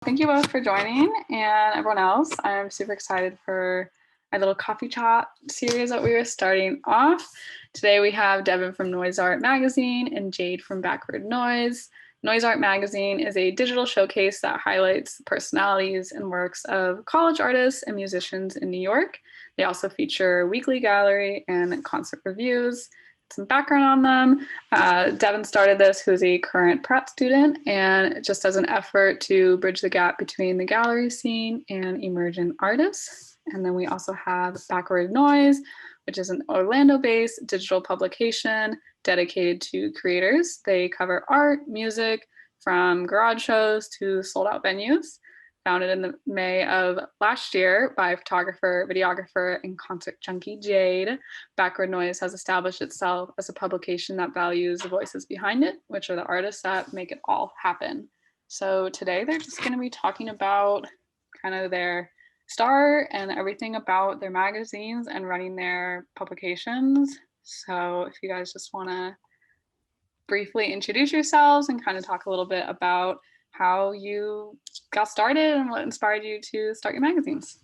Thank you both for joining, and everyone else. I'm super excited for our little coffee chat series that we are starting off. Today we have Devon from Noise Art Magazine and Jade from Backward Noise. Noise Art Magazine is a digital showcase that highlights the personalities and works of college artists and musicians in New York. They also feature weekly gallery and concert reviews. Some background on them. Devon started this, who's a current prep student, and just as an effort to bridge the gap between the gallery scene and emergent artists. And then we also have Backward Noise, which is an Orlando-based digital publication dedicated to creators. They cover art, music, from garage shows to sold-out venues. Founded in the May of last year by photographer, videographer, and concert junkie Jade, Backward Noise has established itself as a publication that values the voices behind it, which are the artists that make it all happen. So today they're just going to be talking about kind of their start and everything about their magazines and running their publications. So if you guys just want to briefly introduce yourselves and kind of talk a little bit about how you got started and what inspired you to start your magazines.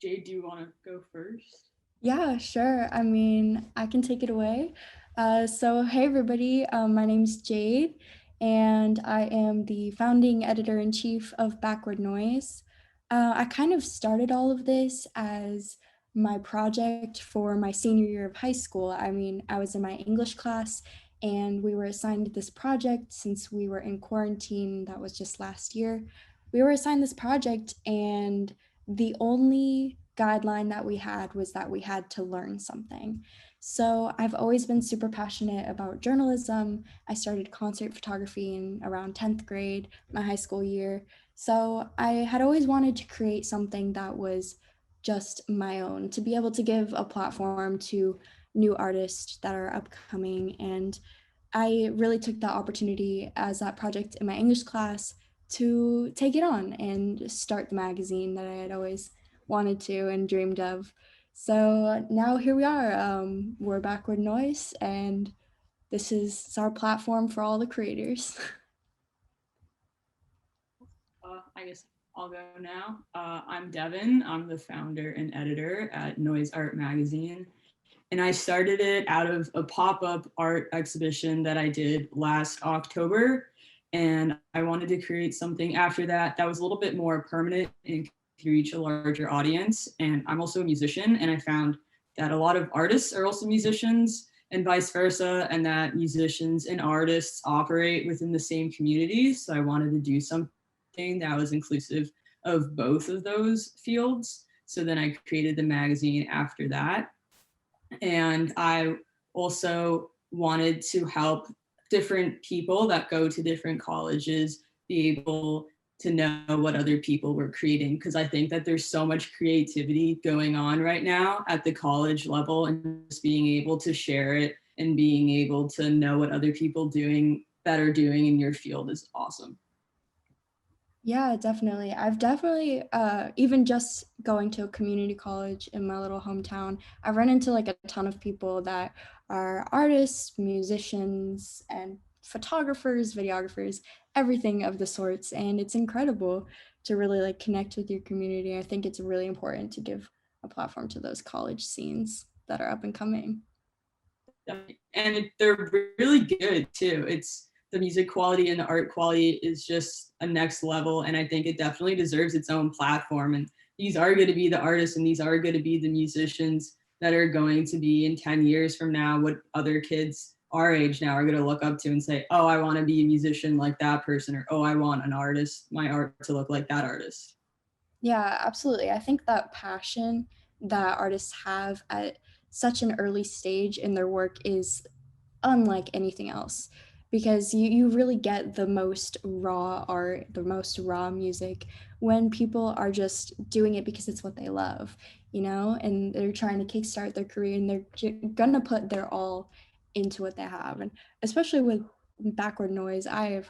Jade, do you want to go first? Yeah, sure. I mean, I can take it away. Hey everybody, my name's Jade, and I am the founding editor-in-chief of Backward Noise. I kind of started all of this as my project for my senior year of high school. I mean, I was in my English class, and we were assigned this project since we were in quarantine. That was just last year. We were assigned this project, and the only guideline that we had was that we had to learn something. So I've always been super passionate about journalism. I started concert photography in around 10th grade, my high school year. So I had always wanted to create something that was just my own, to be able to give a platform to new artists that are upcoming. And I really took that opportunity as that project in my English class to take it on and start the magazine that I had always wanted to and dreamed of. So now here we are. We're Backward Noise, and this is our platform for all the creators. I guess I'll go now. I'm Devon. I'm the founder and editor at Noise Art Magazine. And I started it out of a pop-up art exhibition that I did last October. And I wanted to create something after that that was a little bit more permanent and could reach a larger audience. And I'm also a musician, and I found that a lot of artists are also musicians and vice versa, and that musicians and artists operate within the same communities. So I wanted to do something that was inclusive of both of those fields. So then I created the magazine after that. And I also wanted to help different people that go to different colleges be able to know what other people were creating, because I think that there's so much creativity going on right now at the college level, and just being able to share it and being able to know what other people that are doing in your field is awesome. Yeah, definitely. I've definitely, even just going to a community college in my little hometown, I've run into like a ton of people that are artists, musicians, and photographers, videographers, everything of the sorts. And it's incredible to really like connect with your community. I think it's really important to give a platform to those college scenes that are up and coming. And they're really good too. It's the music quality and the art quality is just a next level, and I think it definitely deserves its own platform. And these are going to be the artists, and these are going to be the musicians that are going to be in 10 years from now what other kids our age now are going to look up to and say, oh, I want to be a musician like that person, or oh, I want my art to look like that artist. Yeah, absolutely. I think that passion that artists have at such an early stage in their work is unlike anything else, because you really get the most raw art, the most raw music when people are just doing it because it's what they love, and they're trying to kickstart their career, and they're gonna put their all into what they have. And especially with Backward Noise, I have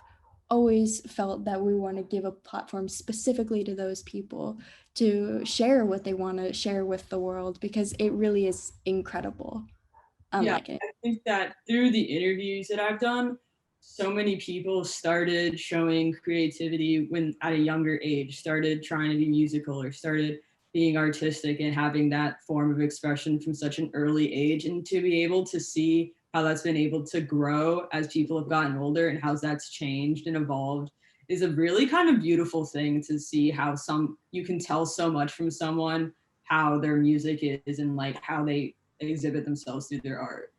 always felt that we want to give a platform specifically to those people to share what they want to share with the world, because it really is incredible. Yeah, Unlike it. I think that through the interviews that I've done, so many people started showing creativity when at a younger age, started trying to be musical or started being artistic and having that form of expression from such an early age. And to be able to see how that's been able to grow as people have gotten older and how that's changed and evolved is a really kind of beautiful thing to see how you can tell so much from someone how their music is and like how they exhibit themselves through their art.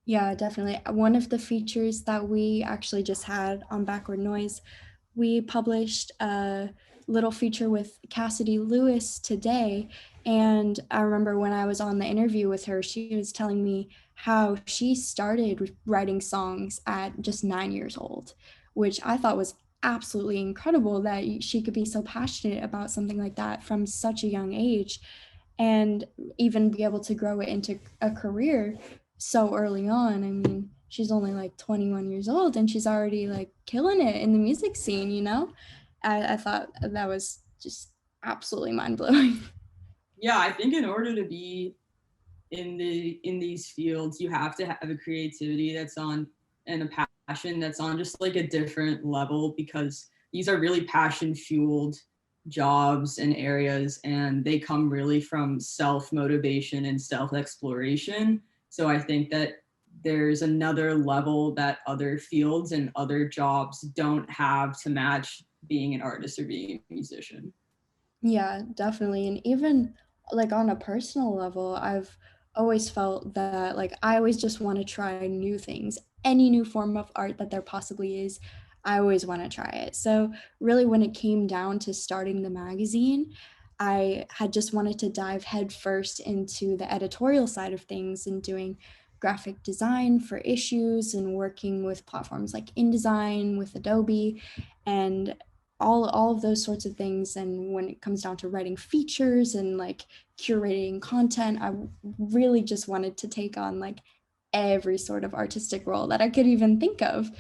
Yeah, definitely. One of the features that we actually just had on Backward Noise, we published a little feature with Cassidy Lewis today. And I remember when I was on the interview with her, she was telling me how she started writing songs at just 9 years old, which I thought was absolutely incredible that she could be so passionate about something like that from such a young age and even be able to grow it into a career so early on. I mean, she's only like 21 years old and she's already like killing it in the music scene, you know? I thought that was just absolutely mind-blowing. Yeah, I think in order to be in these fields, you have to have a creativity that's on and a passion that's on just like a different level, because these are really passion fueled jobs and areas, and they come really from self motivation and self exploration. So I think that there's another level that other fields and other jobs don't have to match being an artist or being a musician. Yeah, definitely. And even like on a personal level, I've always felt that like I always just want to try new things. Any new form of art that there possibly is, I always want to try it. So, really, when it came down to starting the magazine, I had just wanted to dive headfirst into the editorial side of things and doing graphic design for issues and working with platforms like InDesign with Adobe and all of those sorts of things. And when it comes down to writing features and like curating content, I really just wanted to take on like every sort of artistic role that I could even think of,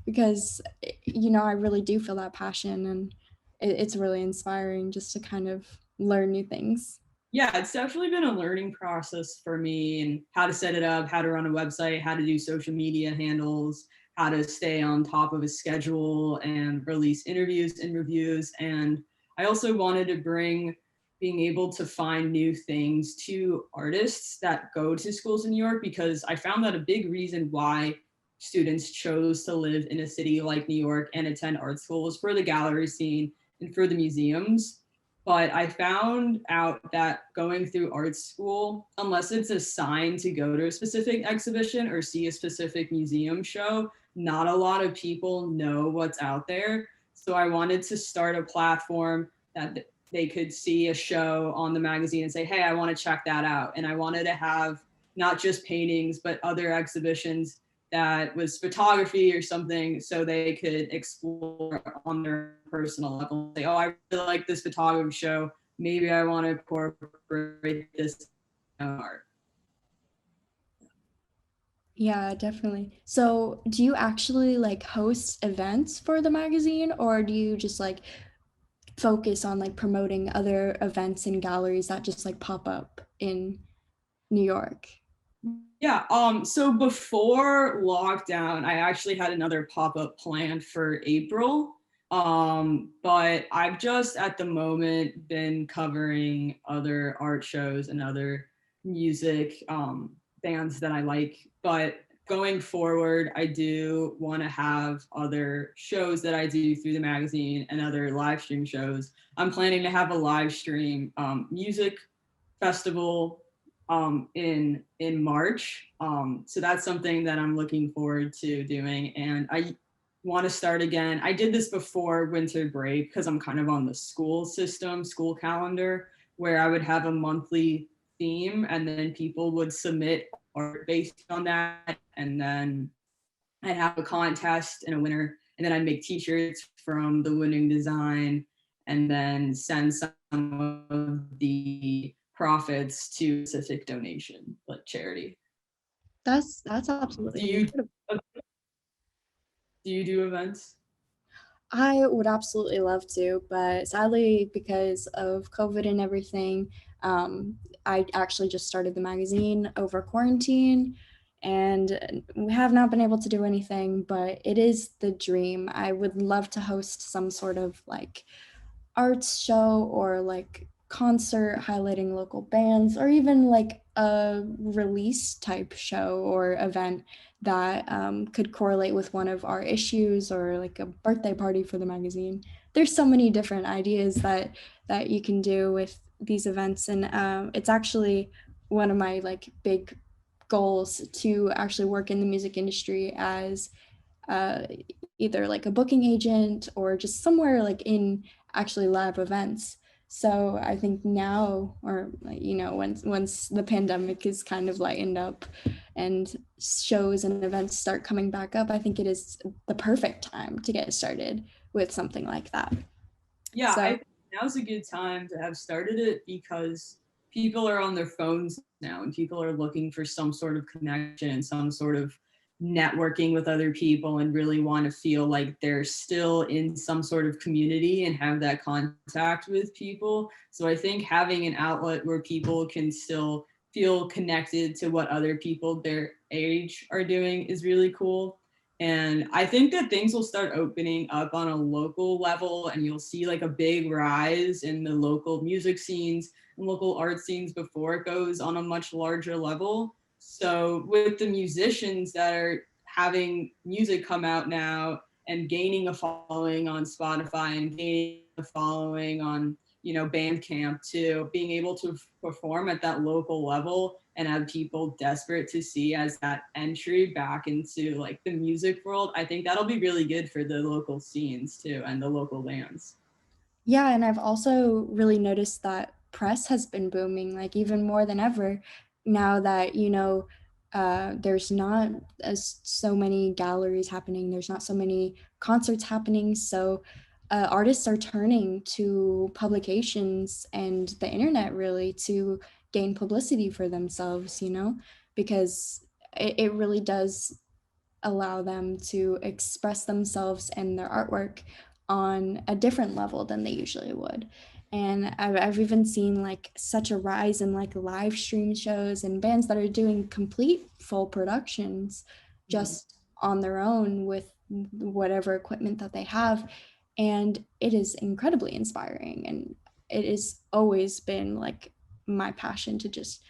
because you know, I really do feel that passion, and it's really inspiring just to kind of learn new things. Yeah, it's definitely been a learning process for me, and how to set it up, how to run a website, how to do social media handles, how to stay on top of a schedule and release interviews and reviews. And I also wanted to bring being able to find new things to artists that go to schools in New York, because I found that a big reason why students chose to live in a city like New York and attend art school was for the gallery scene and for the museums. But I found out that going through art school, unless it's assigned to go to a specific exhibition or see a specific museum show, not a lot of people know what's out there. So I wanted to start a platform that they could see a show on the magazine and say, hey, I want to check that out. And I wanted to have not just paintings, but other exhibitions that was photography or something, so they could explore on their personal level. Say, oh, I really like this photography show. Maybe I want to incorporate this in art. Yeah, definitely. So, do you actually like host events for the magazine, or do you just like focus on like promoting other events and galleries that just like pop up in New York? Yeah, so before lockdown, I actually had another pop-up planned for April. But I've just at the moment been covering other art shows and other music bands that I like. But going forward, I do want to have other shows that I do through the magazine and other live stream shows. I'm planning to have a live stream music festival in March. So that's something that I'm looking forward to doing. And I want to start again. I did this before winter break because I'm kind of on the school system, school calendar, where I would have a monthly theme and then people would submit art based on that. And then I'd have a contest and a winner. And then I'd make t-shirts from the winning design and then send some of the profits to a specific donation, like charity. That's Do absolutely you incredible. do you do events? I would absolutely love to, but sadly, because of COVID and everything, I actually just started the magazine over quarantine. and we have not been able to do anything, but it is the dream. I would love to host some sort of like arts show or like concert highlighting local bands, or even like a release type show or event that could correlate with one of our issues, or like a birthday party for the magazine. There's so many different ideas that you can do with these events, and it's actually one of my like big goals to actually work in the music industry as uh, either like a booking agent or just somewhere like in actually live events. So I think now, or once the pandemic is kind of lightened up and shows and events start coming back up, I think it is the perfect time to get started with something like that. Yeah, I So think now's a good time to have started it because people are on their phones now and people are looking for some sort of connection, some sort of networking with other people, and really want to feel like they're still in some sort of community and have that contact with people. So I think having an outlet where people can still feel connected to what other people their age are doing is really cool. And I think that things will start opening up on a local level, and you'll see like a big rise in the local music scenes and local art scenes before it goes on a much larger level. So with the musicians that are having music come out now and gaining a following on Spotify and gaining a following on, Bandcamp too, being able to perform at that local level and have people desperate to see as that entry back into like the music world, I think that'll be really good for the local scenes too and the local bands. yeah, and I've also really noticed that press has been booming, like even more than ever now that, there's not as so many galleries happening, there's not so many concerts happening. So artists are turning to publications and the internet really to gain publicity for themselves, because it really does allow them to express themselves and their artwork on a different level than they usually would. And I've even seen like such a rise in like live stream shows and bands that are doing complete full productions just on their own with whatever equipment that they have. And it is incredibly inspiring. And it has always been like my passion to just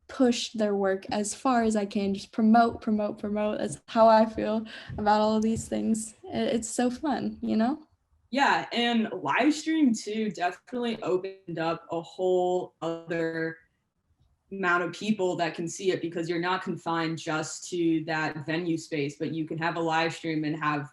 push their work as far as I can, just promote, promote, promote. That's how I feel about all of these things. It's so fun. Yeah, and live stream too definitely opened up a whole other amount of people that can see it, because you're not confined just to that venue space, but you can have a live stream and have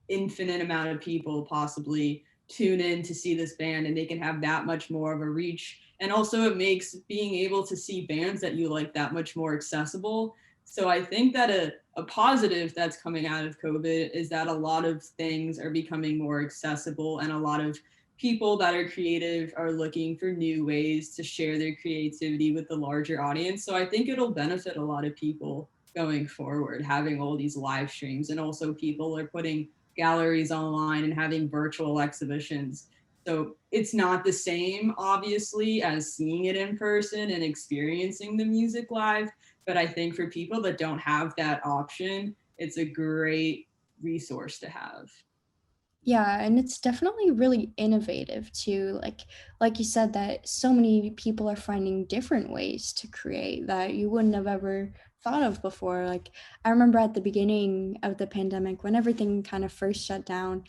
infinite amount of people possibly tune in to see this band, and they can have that much more of a reach. And also it makes being able to see bands that you like that much more accessible. So I think that a positive that's coming out of COVID is that a lot of things are becoming more accessible, and a lot of people that are creative are looking for new ways to share their creativity with the larger audience. So I think it'll benefit a lot of people going forward, having all these live streams. And also people are putting galleries online and having virtual exhibitions. So it's not the same, obviously, as seeing it in person and experiencing the music live. But I think for people that don't have that option, it's a great resource to have. Yeah, and it's definitely really innovative too. Like you said, that so many people are finding different ways to create that you wouldn't have ever thought of before. Like I remember at the beginning of the pandemic when everything kind of first shut down,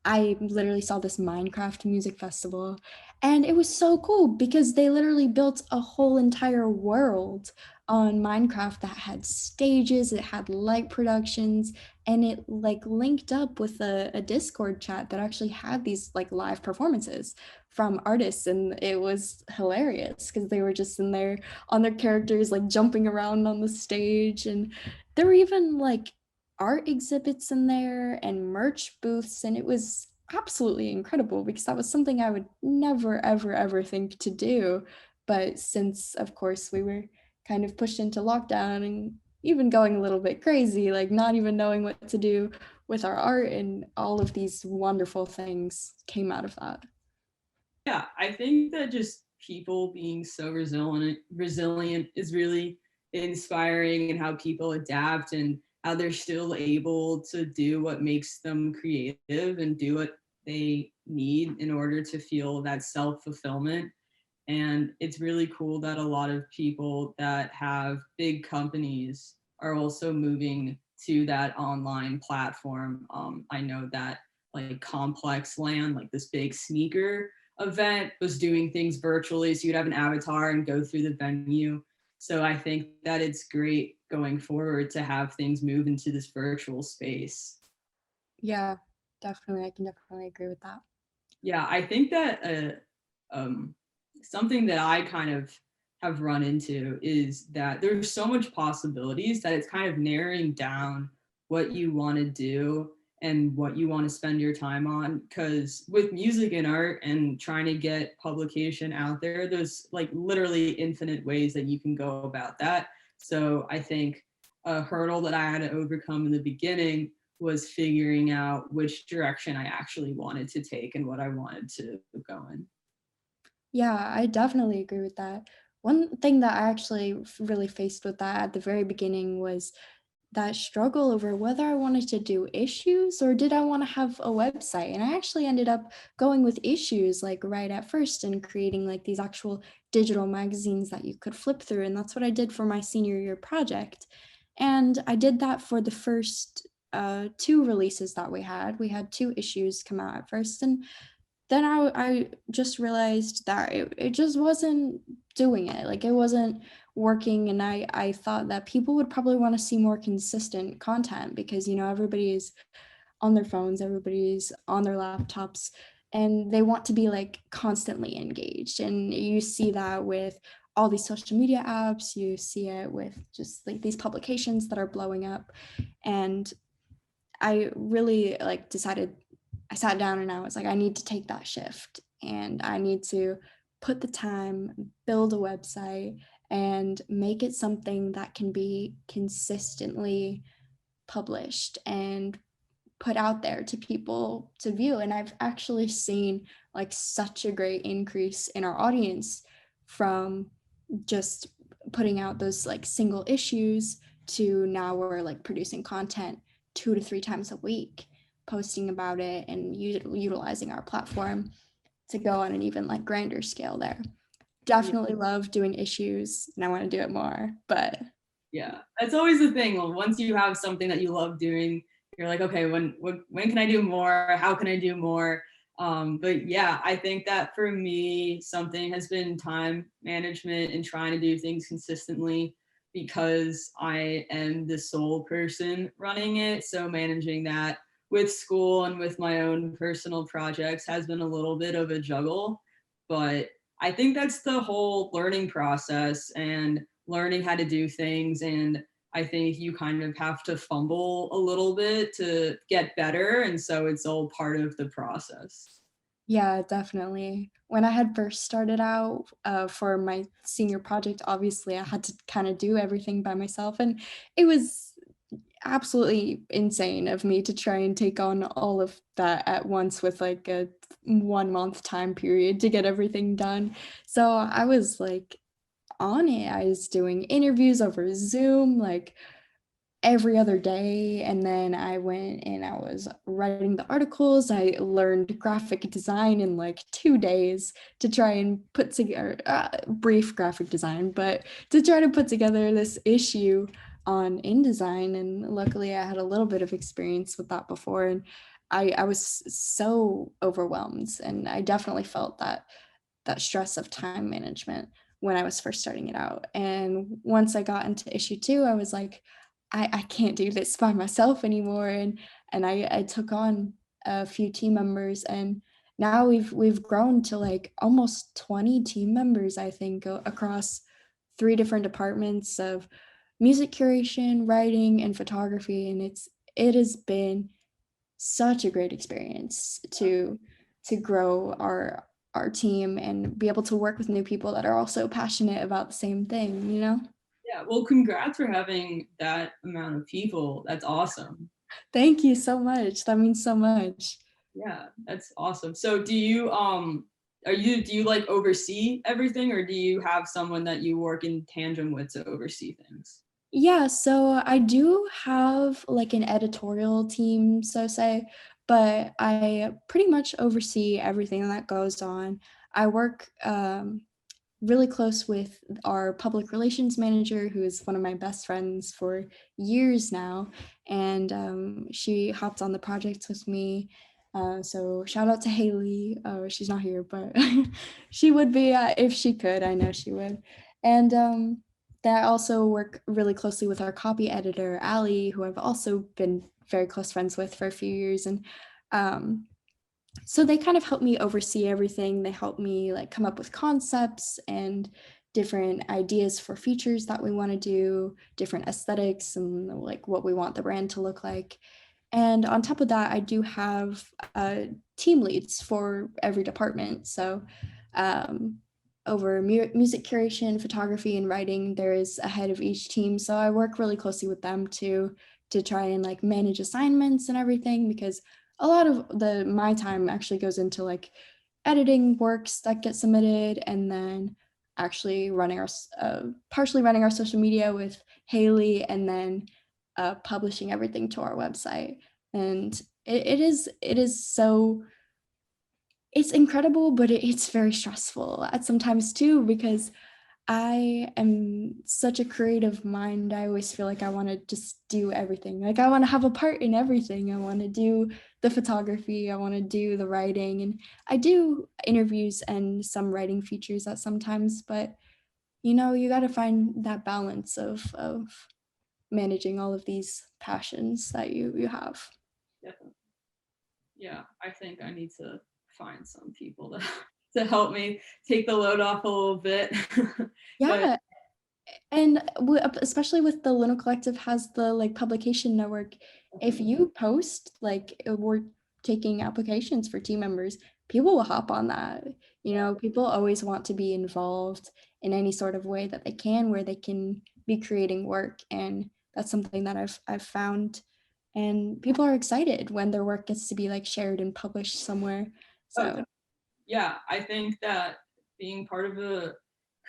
I literally saw this Minecraft music festival, and it was so cool because they literally built a whole entire world on Minecraft that had stages, it had light productions, and it like linked up with a Discord chat that actually had these like live performances from artists, and it was hilarious because they were just in there on their characters like jumping around on the stage, and there were even like art exhibits in there and merch booths, and it was absolutely incredible because that was something I would never ever ever think to do. But since of course we were kind of pushed into lockdown and even going a little bit crazy, like not even knowing what to do with our art, and all of these wonderful things came out of that. Yeah, I think that just people being so resilient is really inspiring and how people adapt and how they're still able to do what makes them creative and do what they need in order to feel that self-fulfillment. And it's really cool that a lot of people that have big companies are also moving to that online platform. I know that like Complex Land, like this big sneaker event, was doing things virtually. So you'd have an avatar and go through the venue. So I think that it's great going forward to have things move into this virtual space. Yeah, definitely. I can definitely agree with that. Yeah, I think that something that I kind of have run into is that there's so much possibilities that it's kind of narrowing down what you want to do and what you want to spend your time on. Because with music and art and trying to get publication out there, there's like literally infinite ways that you can go about that. So I think a hurdle that I had to overcome in the beginning was figuring out which direction I actually wanted to take and what I wanted to go in. Yeah, I definitely agree with that. One thing that I actually really faced with that at the very beginning was that struggle over whether I wanted to do issues or did I want to have a website. And I actually ended up going with issues like right at first and creating like these actual digital magazines that you could flip through. And that's what I did for my senior year project. And I did that for the first two releases that we had. We had two issues come out at first. And then I just realized that it just wasn't doing it. Like it wasn't working. And I thought that people would probably want to see more consistent content because, you know, everybody's on their phones, everybody's on their laptops, and they want to be like constantly engaged. And you see that with all these social media apps, you see it with just like these publications that are blowing up. And I really like decided, I sat down and I was like, I need to take that shift and I need to put the time, build a website, and make it something that can be consistently published and put out there to people to view. And I've actually seen like such a great increase in our audience from just putting out those like single issues to now we're like producing content 2 to 3 times a week, posting about it and utilizing our platform to go on an even like grander scale there. Definitely love doing issues and I want to do it more, but Yeah, that's always the thing. Well, once you have something that you love doing, you're like, okay, when can I do more? How can I do more? But yeah, I think that for me, something has been time management and trying to do things consistently because I am the sole person running it. So managing that with school and with my own personal projects has been a little bit of a juggle. But I think that's the whole learning process and learning how to do things. And I think you kind of have to fumble a little bit to get better. And so it's all part of the process. yeah, definitely. When I had first started out for my senior project, obviously I had to kind of do everything by myself. And it was absolutely insane of me to try and take on all of that at once with like a 1 month time period to get everything done. So I was like on it. I was doing interviews over Zoom, like every other day. And then I went and I was writing the articles. I learned graphic design in like 2 days to try and put together brief graphic design, but to try to put together this issue on InDesign. And luckily I had a little bit of experience with that before. And I was so overwhelmed. And I definitely felt that stress of time management when I was first starting it out. And once I got into issue 2, I was like, I can't do this by myself anymore. And I took on a few team members and now we've grown to like almost 20 team members, I think, across 3 different departments of music curation, writing, and photography. And it has been such a great experience to grow our team and be able to work with new people that are also passionate about the same thing, you know? Yeah, well, congrats for having that amount of people. That's awesome. Thank you so much. That means so much. Yeah, that's awesome. So do you do you like oversee everything, or do you have someone that you work in tandem with to oversee things? Yeah, so I do have like an editorial team, so say, but I pretty much oversee everything that goes on. I work really close with our public relations manager, who is one of my best friends for years now, and she hopped on the project with me. So shout out to Haley. She's not here, but she would be if she could. I know she would. And that I also work really closely with our copy editor, Allie, who I've also been very close friends with for a few years. And um, so they kind of help me oversee everything. They help me like come up with concepts and different ideas for features that we want to do, different aesthetics and like what we want the brand to look like. And on top of that, I do have team leads for every department. So um, over music curation, photography, and writing, there is a head of each team. So I work really closely with them to try and like manage assignments and everything, because a lot of my time actually goes into like editing works that get submitted, and then actually running our partially running our social media with Haley, and then publishing everything to our website. And it is so, it's incredible, but it's very stressful at sometimes too, because I am such a creative mind. I always feel like I want to just do everything. Like I want to have a part in everything. I want to do the photography. I want to do the writing, and I do interviews and some writing features at sometimes. But you got to find that balance of managing all of these passions that you have. Definitely. Yeah, I think I need to find some people to help me take the load off a little bit. But Yeah, and especially with the Luna Collective has the like publication network. If you post like we're taking applications for team members, people will hop on that. People always want to be involved in any sort of way that they can, where they can be creating work, and that's something that I've found. And people are excited when their work gets to be like shared and published somewhere. So yeah, I think that being part of a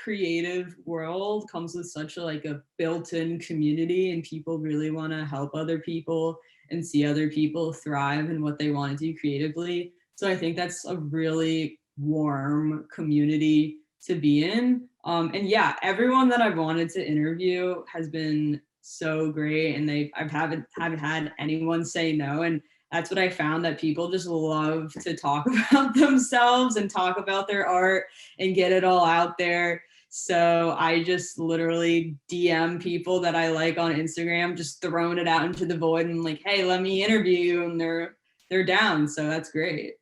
creative world comes with such a built-in community, and people really want to help other people and see other people thrive in what they want to do creatively. So I think that's a really warm community to be in. And yeah, everyone that I've wanted to interview has been so great, and haven't had anyone say no. And that's what I found, that people just love to talk about themselves and talk about their art and get it all out there. So I just literally DM people that I like on Instagram, just throwing it out into the void and like, hey, let me interview you, and they're down. So that's great.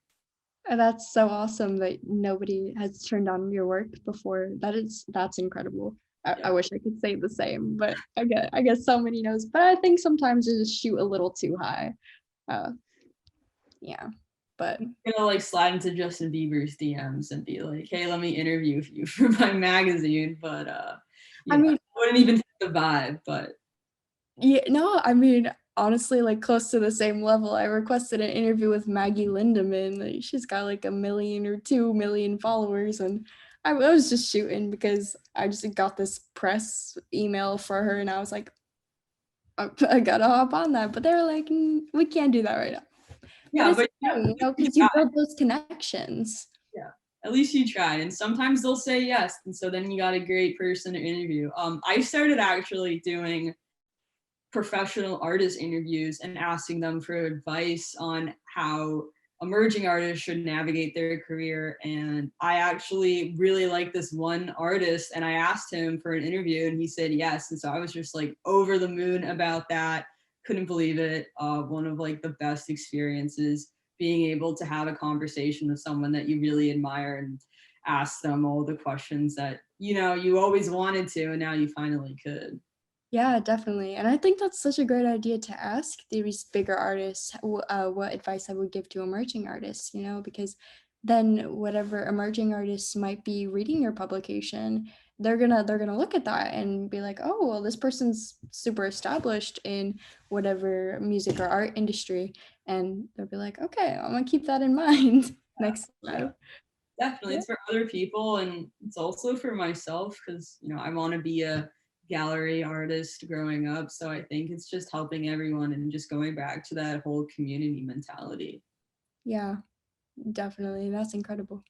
that's so awesome that nobody has turned on your work before. That's incredible. I wish I could say the same, but I guess so many knows. But I think sometimes you just shoot a little too high. Uh, yeah, but I'm gonna like slide into Justin Bieber's DMs and be like, hey, let me interview you for my magazine. But I mean, I wouldn't even fit the vibe, but yeah, no, I mean, honestly, like close to the same level. I requested an interview with Maggie Lindemann. Like, she's got like 1 million or 2 million followers, and I was just shooting because I just got this press email for her, and I was like, I gotta hop on that. But they were like, we can't do that right now. yeah, But it's yeah, okay, because you build those connections. yeah, at least you try. And sometimes they'll say yes, and so then you got a great person to interview. I started actually doing professional artist interviews and asking them for advice on how emerging artists should navigate their career. And I actually really like this one artist, and I asked him for an interview and he said yes. And so I was just like over the moon about that. Couldn't believe it. One of like the best experiences, being able to have a conversation with someone that you really admire and ask them all the questions that you always wanted to, and now you finally could. Yeah, definitely. And I think that's such a great idea to ask these bigger artists what advice I would give to emerging artists, because then whatever emerging artists might be reading your publication, they're gonna look at that and be like, oh, well, this person's super established in whatever music or art industry. And they'll be like, okay, I'm gonna keep that in mind next time. Definitely, it's for other people, and it's also for myself because I want to be a gallery artist growing up. So I think it's just helping everyone and just going back to that whole community mentality. Yeah, definitely. That's incredible.